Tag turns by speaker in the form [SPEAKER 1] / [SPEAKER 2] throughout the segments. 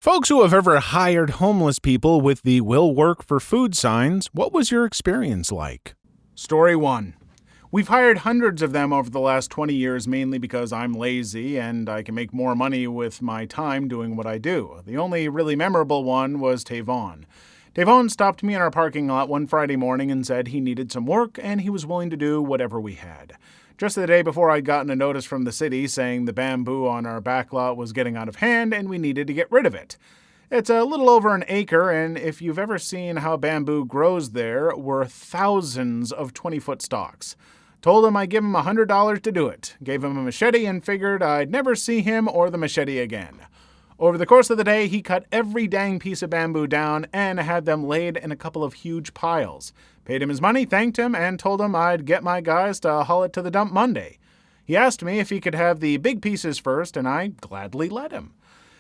[SPEAKER 1] Folks who have ever hired homeless people with the "will work for food" signs, what was your experience like?
[SPEAKER 2] Story 1. We've hired hundreds of them over the last 20 years, mainly because I'm lazy and I can make more money with my time doing what I do. The only really memorable one was Tavon. Tavon stopped me in our parking lot one Friday morning and said he needed some work and he was willing to do whatever we had. Just the day before, I'd gotten a notice from the city saying the bamboo on our back lot was getting out of hand and we needed to get rid of it. It's a little over an acre, and if you've ever seen how bamboo grows there, were thousands of 20-foot stalks. Told him I'd give him $100 to do it. Gave him a machete and figured I'd never see him or the machete again. Over the course of the day, he cut every dang piece of bamboo down and had them laid in a couple of huge piles. Paid him his money, thanked him, and told him I'd get my guys to haul it to the dump Monday. He asked me if he could have the big pieces first, and I gladly let him.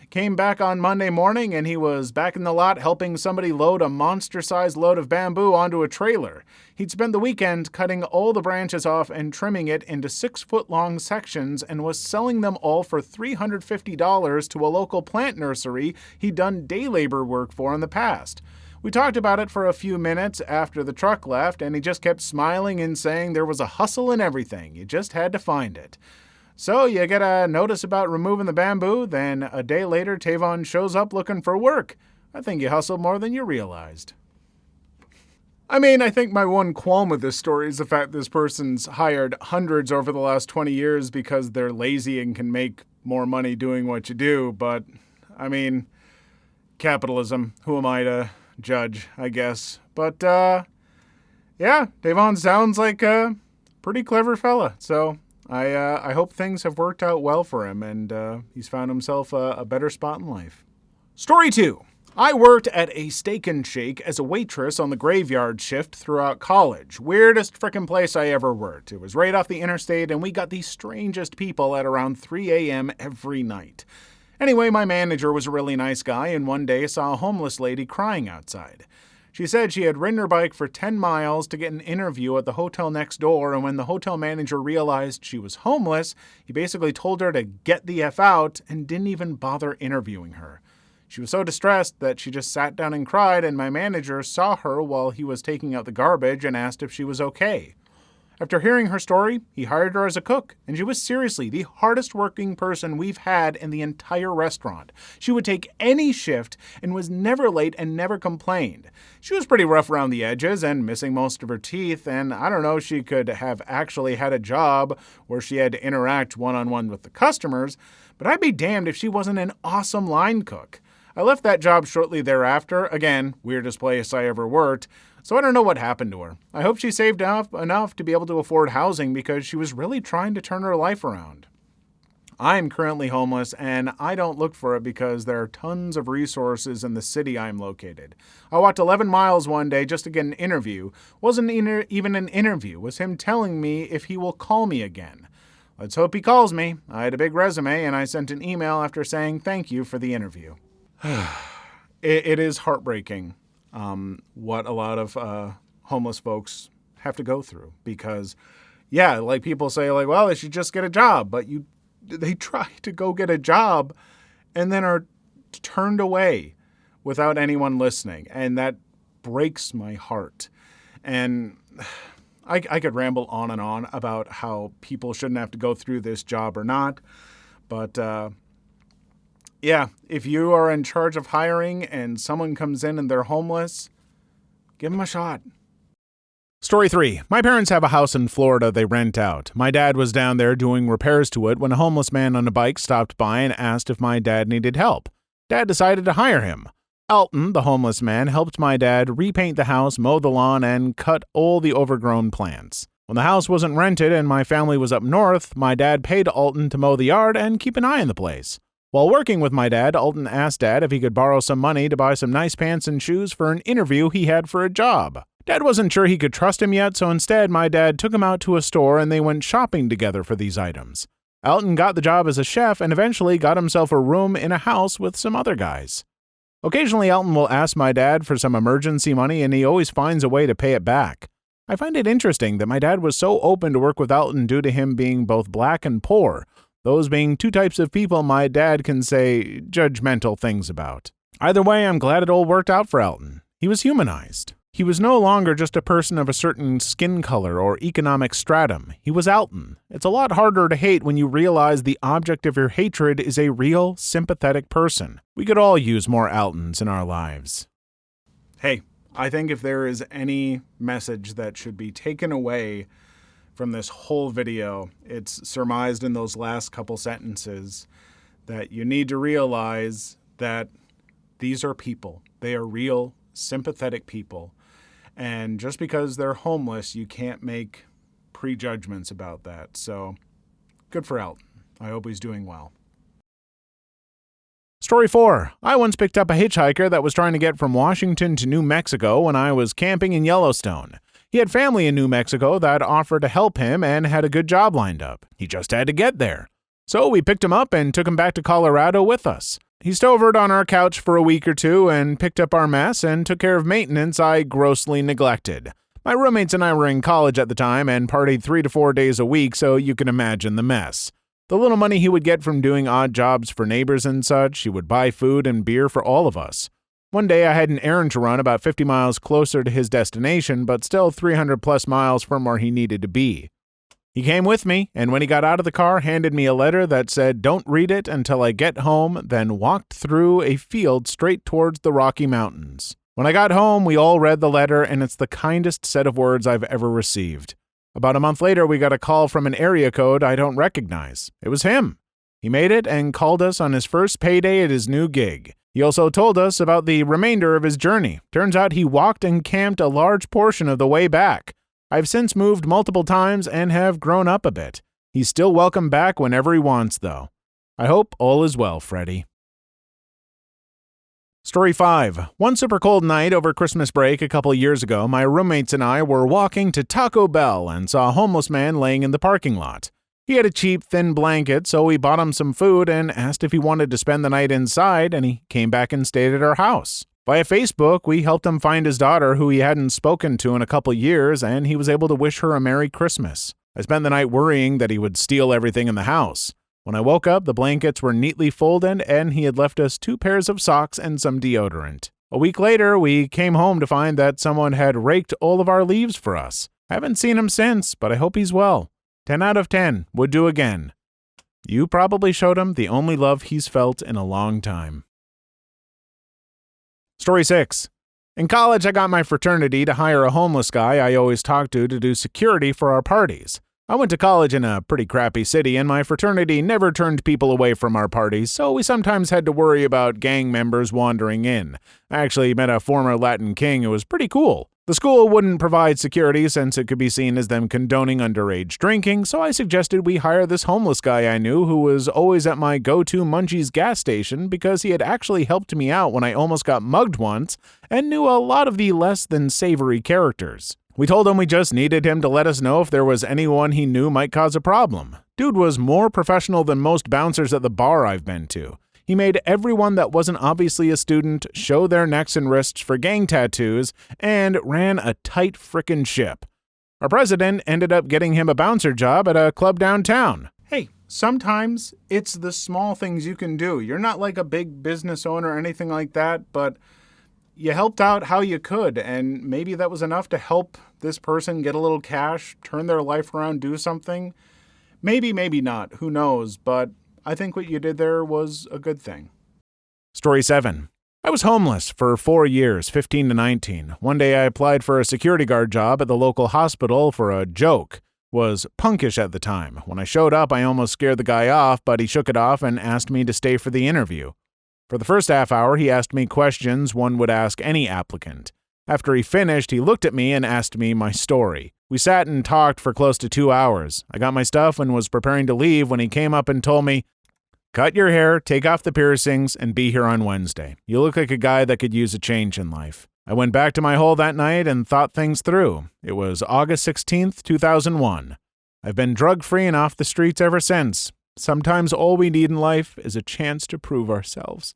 [SPEAKER 2] Came back on Monday morning, and he was back in the lot helping somebody load a monster-sized load of bamboo onto a trailer. He'd spent the weekend cutting all the branches off and trimming it into 6-foot-long sections and was selling them all for $350 to a local plant nursery he'd done day labor work for in the past. We talked about it for a few minutes after the truck left, and he just kept smiling and saying there was a hustle in everything. You just had to find it. So you get a notice about removing the bamboo, then a day later Tavon shows up looking for work. I think you hustled more than you realized. I think my one qualm with this story is the fact this person's hired hundreds over the last 20 years because they're lazy and can make more money doing what you do. But, capitalism. Who am I to judge, I guess. But, yeah, Tavon sounds like a pretty clever fella, so I hope things have worked out well for him and he's found himself a better spot in life. Story 2. I worked at a Steak and Shake as a waitress on the graveyard shift throughout college. Weirdest frickin' place I ever worked. It was right off the interstate and we got the strangest people at around 3 a.m. every night. Anyway, my manager was a really nice guy and one day saw a homeless lady crying outside. She said she had ridden her bike for 10 miles to get an interview at the hotel next door, and when the hotel manager realized she was homeless, he basically told her to get the F out and didn't even bother interviewing her. She was so distressed that she just sat down and cried, and my manager saw her while he was taking out the garbage and asked if she was okay. After hearing her story, he hired her as a cook, and she was seriously the hardest working person we've had in the entire restaurant. She would take any shift and was never late and never complained. She was pretty rough around the edges and missing most of her teeth, and I don't know if she could have actually had a job where she had to interact one-on-one with the customers, but I'd be damned if she wasn't an awesome line cook. I left that job shortly thereafter. Again, weirdest place I ever worked. So I don't know what happened to her. I hope she saved enough to be able to afford housing because she was really trying to turn her life around. I'm currently homeless and I don't look for it because there are tons of resources in the city I'm located. I walked 11 miles one day just to get an interview. Wasn't even an interview. It was him telling me if he will call me again. Let's hope he calls me. I had a big resume and I sent an email after saying thank you for the interview. It is heartbreaking what a lot of homeless folks have to go through because, yeah, like people say, like, well, they should just get a job, but they try to go get a job and then are turned away without anyone listening, and that breaks my heart. And I could ramble on and on about how people shouldn't have to go through this job or not, but yeah, if you are in charge of hiring and someone comes in and they're homeless, give them a shot.
[SPEAKER 1] Story 3. My parents have a house in Florida they rent out. My dad was down there doing repairs to it when a homeless man on a bike stopped by and asked if my dad needed help. Dad decided to hire him. Elton, the homeless man, helped my dad repaint the house, mow the lawn, and cut all the overgrown plants. When the house wasn't rented and my family was up north, my dad paid Alton to mow the yard and keep an eye on the place. While working with my dad, Alton asked Dad if he could borrow some money to buy some nice pants and shoes for an interview he had for a job. Dad wasn't sure he could trust him yet, so instead my dad took him out to a store and they went shopping together for these items. Alton got the job as a chef and eventually got himself a room in a house with some other guys. Occasionally Alton will ask my dad for some emergency money and he always finds a way to pay it back. I find it interesting that my dad was so open to work with Alton due to him being both black and poor. those being two types of people my dad can say judgmental things about. Either way, I'm glad it all worked out for Elton. He was humanized. He was no longer just a person of a certain skin color or economic stratum. He was Elton. It's a lot harder to hate when you realize the object of your hatred is a real, sympathetic person. We could all use more Eltons in our lives.
[SPEAKER 2] Hey, I think if there is any message that should be taken away from this whole video, it's surmised in those last couple sentences that you need to realize that these are people. They are real, sympathetic people. And just because they're homeless, you can't make prejudgments about that. So, good for Elton. I hope he's doing well.
[SPEAKER 1] Story 4. I once picked up a hitchhiker that was trying to get from Washington to New Mexico when I was camping in Yellowstone. He had family in New Mexico that offered to help him and had a good job lined up. He just had to get there. So we picked him up and took him back to Colorado with us. He stovered on our couch for a week or two and picked up our mess and took care of maintenance I grossly neglected. My roommates and I were in college at the time and partied 3 to 4 days a week, so you can imagine the mess. The little money he would get from doing odd jobs for neighbors and such, he would buy food and beer for all of us. One day I had an errand to run about 50 miles closer to his destination, but still 300 plus miles from where he needed to be. He came with me, and when he got out of the car, handed me a letter that said, "Don't read it until I get home," then walked through a field straight towards the Rocky Mountains. When I got home, we all read the letter, and it's the kindest set of words I've ever received. About a month later, we got a call from an area code I don't recognize. It was him. He made it and called us on his first payday at his new gig. He also told us about the remainder of his journey. Turns out he walked and camped a large portion of the way back. I've since moved multiple times and have grown up a bit. He's still welcome back whenever he wants, though. I hope all is well, Freddie. Story 5. One super cold night over Christmas break a couple years ago, my roommates and I were walking to Taco Bell and saw a homeless man laying in the parking lot. He had a cheap, thin blanket, so we bought him some food and asked if he wanted to spend the night inside, and he came back and stayed at our house. Via Facebook, we helped him find his daughter, who he hadn't spoken to in a couple years, and he was able to wish her a Merry Christmas. I spent the night worrying that he would steal everything in the house. When I woke up, the blankets were neatly folded, and he had left us 2 pairs of socks and some deodorant. A week later, we came home to find that someone had raked all of our leaves for us. I haven't seen him since, but I hope he's well. 10 out of 10, would do again. You probably showed him the only love he's felt in a long time. Story 6. In college, I got my fraternity to hire a homeless guy I always talked to do security for our parties. I went to college in a pretty crappy city, and my fraternity never turned people away from our parties, so we sometimes had to worry about gang members wandering in. I actually met a former Latin king who was pretty cool. The school wouldn't provide security since it could be seen as them condoning underage drinking, so I suggested we hire this homeless guy I knew who was always at my go-to Munchies gas station because he had actually helped me out when I almost got mugged once and knew a lot of the less than savory characters. We told him we just needed him to let us know if there was anyone he knew might cause a problem. Dude was more professional than most bouncers at the bar I've been to. He made everyone that wasn't obviously a student show their necks and wrists for gang tattoos and ran a tight frickin' ship. Our president ended up getting him a bouncer job at a club downtown.
[SPEAKER 2] Hey, sometimes it's the small things you can do. You're not like a big business owner or anything like that, but you helped out how you could, and maybe that was enough to help this person get a little cash, turn their life around, do something. Maybe, maybe not. Who knows? But I think what you did there was a good thing.
[SPEAKER 1] Story 7. I was homeless for 4 years, 15 to 19. One day I applied for a security guard job at the local hospital for a joke. Was punkish at the time. When I showed up, I almost scared the guy off, but he shook it off and asked me to stay for the interview. For the first half hour, he asked me questions one would ask any applicant. After he finished, he looked at me and asked me my story. We sat and talked for close to 2 hours. I got my stuff and was preparing to leave when he came up and told me, "Cut your hair, take off the piercings, and be here on Wednesday. You look like a guy that could use a change in life." I went back to my hole that night and thought things through. It was August 16th, 2001. I've been drug-free and off the streets ever since. Sometimes all we need in life is a chance to prove ourselves.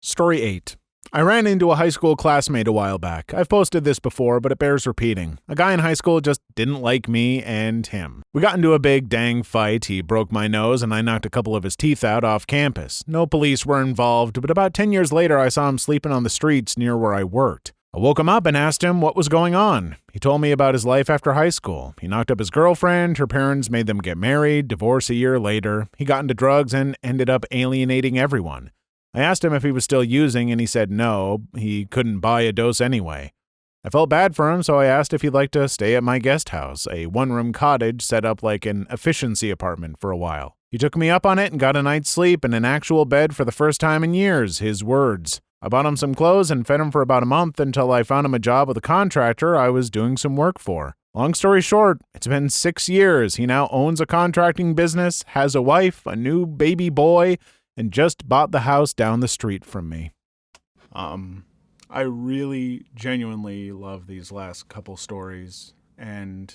[SPEAKER 1] Story 8. I ran into a high school classmate a while back. I've posted this before, but it bears repeating. A guy in high school just didn't like me and him. We got into a big dang fight. He broke my nose and I knocked a couple of his teeth out off campus. No police were involved, but about 10 years later I saw him sleeping on the streets near where I worked. I woke him up and asked him what was going on. He told me about his life after high school. He knocked up his girlfriend, her parents made them get married, divorce a year later. He got into drugs and ended up alienating everyone. I asked him if he was still using, and he said no, he couldn't buy a dose anyway. I felt bad for him, so I asked if he'd like to stay at my guest house, a one-room cottage set up like an efficiency apartment for a while. He took me up on it and got a night's sleep in an actual bed for the first time in years, his words. I bought him some clothes and fed him for about a month until I found him a job with a contractor I was doing some work for. Long story short, it's been 6 years. He now owns a contracting business, has a wife, a new baby boy, and just bought the house down the street from me.
[SPEAKER 2] I really genuinely love these last couple stories, and,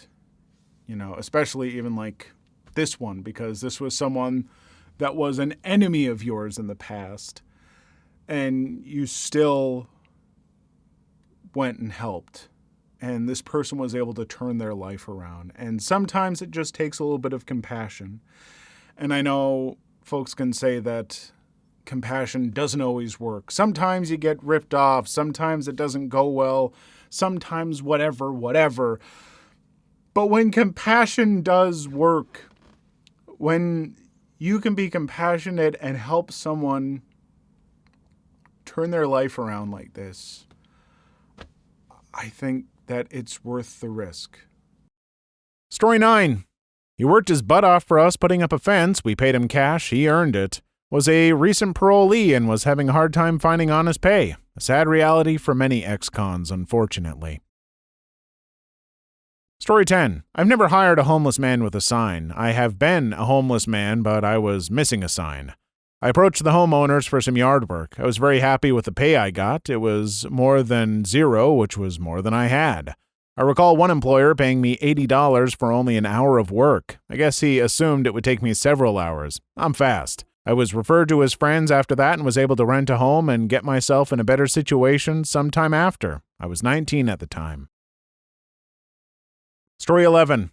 [SPEAKER 2] especially even like this one, because this was someone that was an enemy of yours in the past, and you still went and helped, and this person was able to turn their life around. And sometimes it just takes a little bit of compassion. And I know folks can say that compassion doesn't always work. Sometimes you get ripped off. Sometimes it doesn't go well. Sometimes whatever. But when compassion does work, when you can be compassionate and help someone turn their life around like this, I think that it's worth the risk.
[SPEAKER 1] Story 9. He worked his butt off for us putting up a fence. We paid him cash. He earned it. Was a recent parolee and was having a hard time finding honest pay. A sad reality for many ex-cons, unfortunately. Story 10. I've never hired a homeless man with a sign. I have been a homeless man, but I was missing a sign. I approached the homeowners for some yard work. I was very happy with the pay I got. It was more than zero, which was more than I had. I recall one employer paying me $80 for only an hour of work. I guess he assumed it would take me several hours. I'm fast. I was referred to his friends after that and was able to rent a home and get myself in a better situation sometime after. I was 19 at the time. Story 11.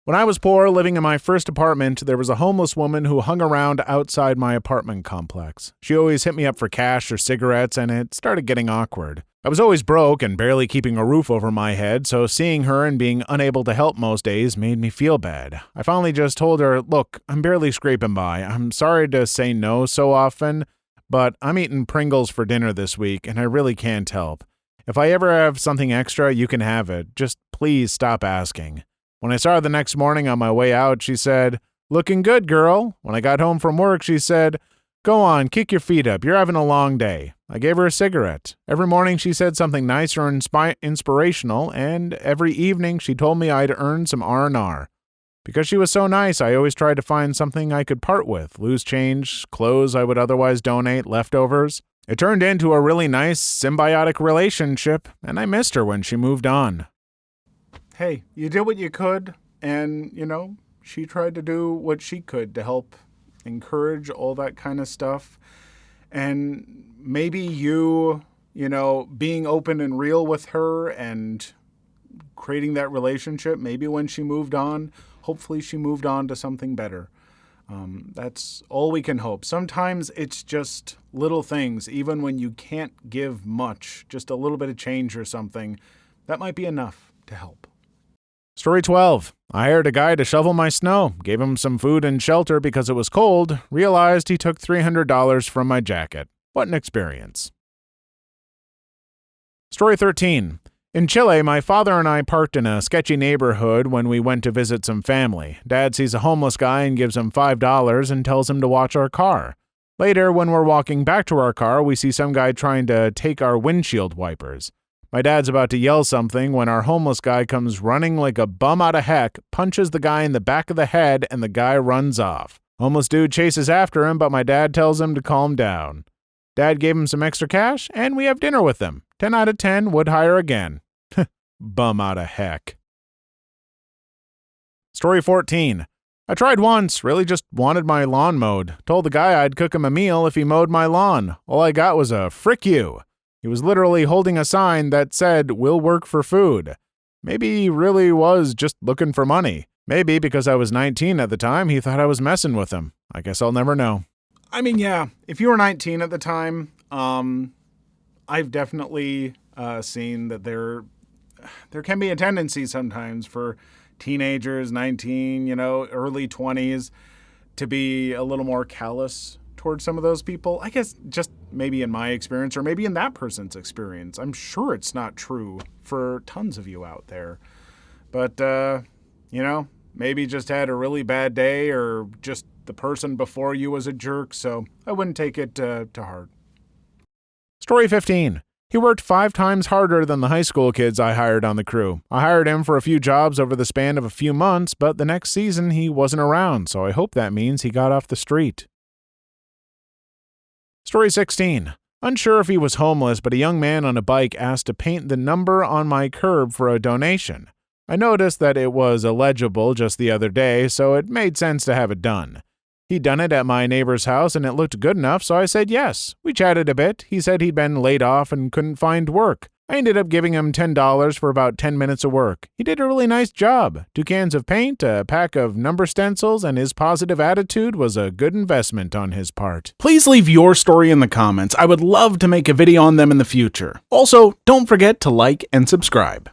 [SPEAKER 1] When I was poor, living in my first apartment, there was a homeless woman who hung around outside my apartment complex. She always hit me up for cash or cigarettes, and it started getting awkward. I was always broke and barely keeping a roof over my head, so seeing her and being unable to help most days made me feel bad. I finally just told her, look, I'm barely scraping by. I'm sorry to say no so often, but I'm eating Pringles for dinner this week, and I really can't help. If I ever have something extra, you can have it. Just please stop asking. When I saw her the next morning on my way out, she said, looking good, girl. When I got home from work, she said, go on, kick your feet up. You're having a long day. I gave her a cigarette. Every morning she said something nice or inspirational, and every evening she told me I'd earned some R&R. Because she was so nice, I always tried to find something I could part with, loose change, clothes I would otherwise donate, leftovers. It turned into a really nice, symbiotic relationship, and I missed her when she moved on.
[SPEAKER 2] Hey, you did what you could, and, she tried to do what she could to help encourage all that kind of stuff. And maybe you, being open and real with her and creating that relationship, maybe when she moved on, hopefully she moved on to something better. That's all we can hope. Sometimes it's just little things, even when you can't give much, just a little bit of change or something, that might be enough to help.
[SPEAKER 1] Story 12. I hired a guy to shovel my snow, gave him some food and shelter because it was cold, realized he took $300 from my jacket. What an experience. Story 13. In Chile, my father and I parked in a sketchy neighborhood when we went to visit some family. Dad sees a homeless guy and gives him $5 and tells him to watch our car. Later, when we're walking back to our car, we see some guy trying to take our windshield wipers. My dad's about to yell something when our homeless guy comes running like a bum out of heck, punches the guy in the back of the head, and the guy runs off. Homeless dude chases after him, but my dad tells him to calm down. Dad gave him some extra cash, and we have dinner with him. 10 out of 10, would hire again. Bum out of heck. Story 14. I tried once, really just wanted my lawn mowed. Told the guy I'd cook him a meal if he mowed my lawn. All I got was a frick you. He was literally holding a sign that said, "We'll work for food." Maybe he really was just looking for money. Maybe because I was 19 at the time, he thought I was messing with him. I guess I'll never know.
[SPEAKER 2] I mean, yeah, if you were 19 at the time, I've definitely seen that there can be a tendency sometimes for teenagers, 19, early 20s, to be a little more callous towards some of those people. I guess just maybe in my experience or maybe in that person's experience. I'm sure it's not true for tons of you out there. But, maybe just had a really bad day or just the person before you was a jerk, so I wouldn't take it to heart.
[SPEAKER 1] Story 15. He worked 5 times harder than the high school kids I hired on the crew. I hired him for a few jobs over the span of a few months, but the next season he wasn't around, so I hope that means he got off the street. Story 16. Unsure if he was homeless, but a young man on a bike asked to paint the number on my curb for a donation. I noticed that it was illegible just the other day, so it made sense to have it done. He'd done it at my neighbor's house and it looked good enough, so I said yes. We chatted a bit. He said he'd been laid off and couldn't find work. I ended up giving him $10 for about 10 minutes of work. He did a really nice job. 2 cans of paint, a pack of number stencils, and his positive attitude was a good investment on his part.
[SPEAKER 2] Please leave your story in the comments. I would love to make a video on them in the future. Also, don't forget to like and subscribe.